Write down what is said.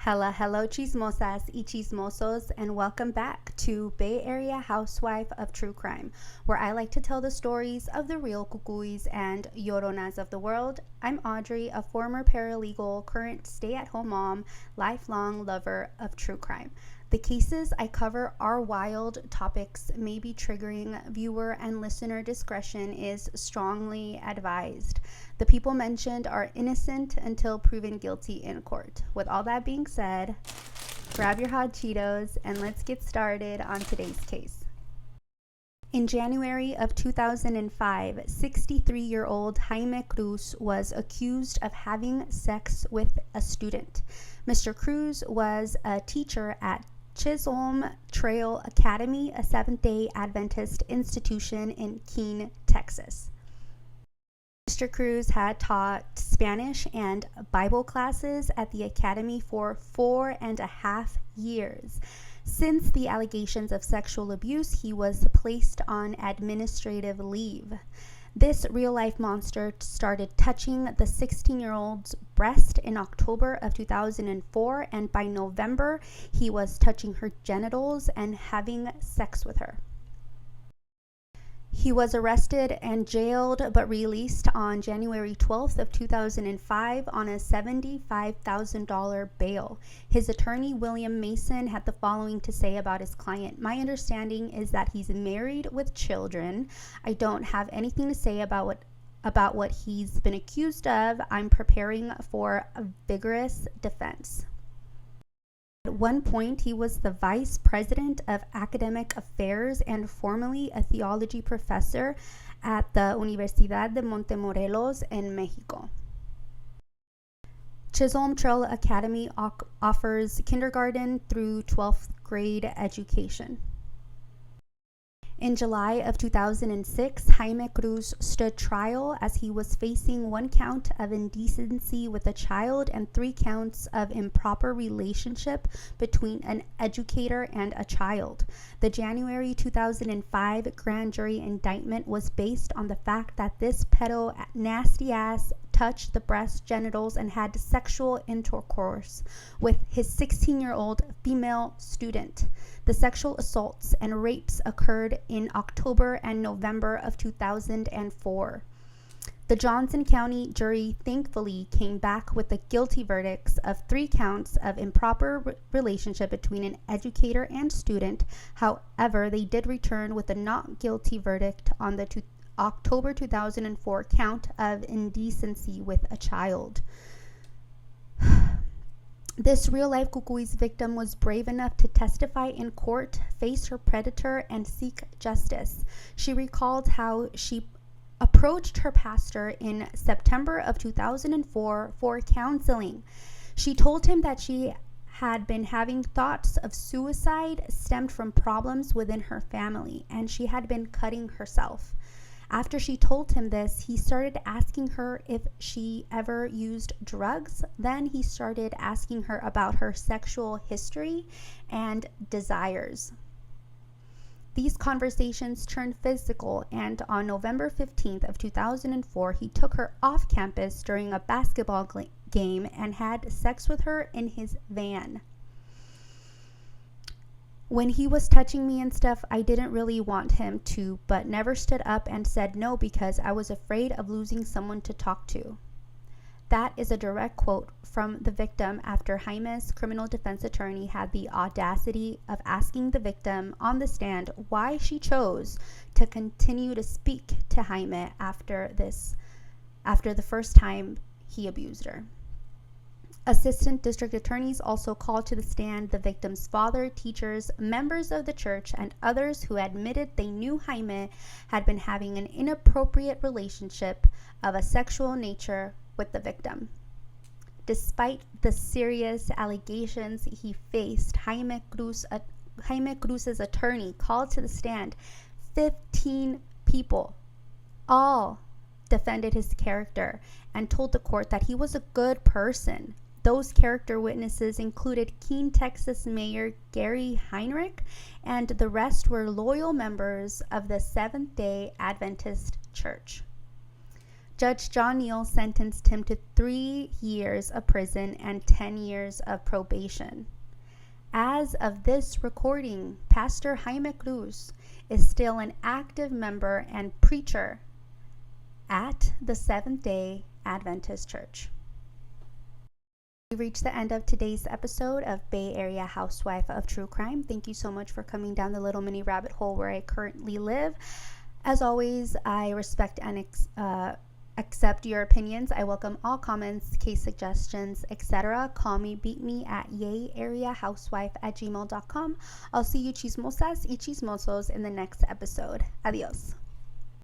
Hello, chismosas y chismosos, and welcome back to Bay Area Housewife of True Crime, where I like to tell the stories of the real cucuys and lloronas of the world. I'm Audrey, a former paralegal, current stay-at-home mom, lifelong lover of true crime. The cases I cover are wild. Topics may be triggering. Viewer and listener discretion is strongly advised. The people mentioned are innocent until proven guilty in court. With all that being said, grab your hot Cheetos and let's get started on today's case. In January of 2005, 63-year-old Jaime Cruz was accused of having sex with a student. Mr. Cruz was a teacher at Chisholm Trail Academy, a Seventh-day Adventist institution in Keene, Texas. Mr. Cruz had taught Spanish and Bible classes at the academy for 4.5 years. Since the allegations of sexual abuse, he was placed on administrative leave. This real-life monster started touching the 16-year-old's breast in October of 2004, and by November, he was touching her genitals and having sex with her. He was arrested and jailed but released on January 12th of 2005 on a $75,000 bail. His attorney, William Mason, had the following to say about his client. My understanding is that he's married with children. I don't have anything to say about what he's been accused of. I'm preparing for a vigorous defense. At one point, he was the vice president of academic affairs and formerly a theology professor at the Universidad de Montemorelos in Mexico. Chisholm Trail Academy offers kindergarten through 12th grade education. In July of 2006, Jaime Cruz stood trial as he was facing 1 count of indecency with a child and 3 counts of improper relationship between an educator and a child. The January 2005 grand jury indictment was based on the fact that this pedo nasty ass touched the breast, genitals, and had sexual intercourse with his 16-year-old female student. The sexual assaults and rapes occurred in October and November of 2004. The Johnson County jury thankfully came back with the guilty verdicts of 3 counts of improper relationship between an educator and student. However, they did return with a not guilty verdict on the October 2004 count of indecency with a child. This real-life cucuys victim was brave enough to testify in court, face her predator, and seek justice. She recalled how she approached her pastor in September of 2004 for counseling. She told him that she had been having thoughts of suicide stemmed from problems within her family, and she had been cutting herself. After she told him this, he started asking her if she ever used drugs. Then he started asking her about her sexual history and desires. These conversations turned physical, and on November 15th of 2004, he took her off campus during a basketball game and had sex with her in his van. When he was touching me and stuff, I didn't really want him to, but never stood up and said no because I was afraid of losing someone to talk to. That is a direct quote from the victim after Jaime's criminal defense attorney had the audacity of asking the victim on the stand why she chose to continue to speak to Jaime after the first time he abused her. Assistant district attorneys also called to the stand the victim's father, teachers, members of the church, and others who admitted they knew Jaime had been having an inappropriate relationship of a sexual nature with the victim. Despite the serious allegations he faced, Jaime Cruz's attorney called to the stand 15 people, all defended his character and told the court that he was a good person. Those character witnesses included Keene, Texas Mayor Gary Heinrich, and the rest were loyal members of the Seventh-day Adventist Church. Judge John Neal sentenced him to 3 years of prison and 10 years of probation. As of this recording, Pastor Jaime Cruz is still an active member and preacher at the Seventh-day Adventist Church. We reached the end of today's episode of Bay Area Housewife of True Crime. Thank you so much for coming down the little mini rabbit hole where I currently live. As always, I respect and accept your opinions. I welcome all comments, case suggestions, etc. Call me, beat me at yayareahousewife@gmail.com. I'll see you chismosas y chismosos in the next episode. Adios.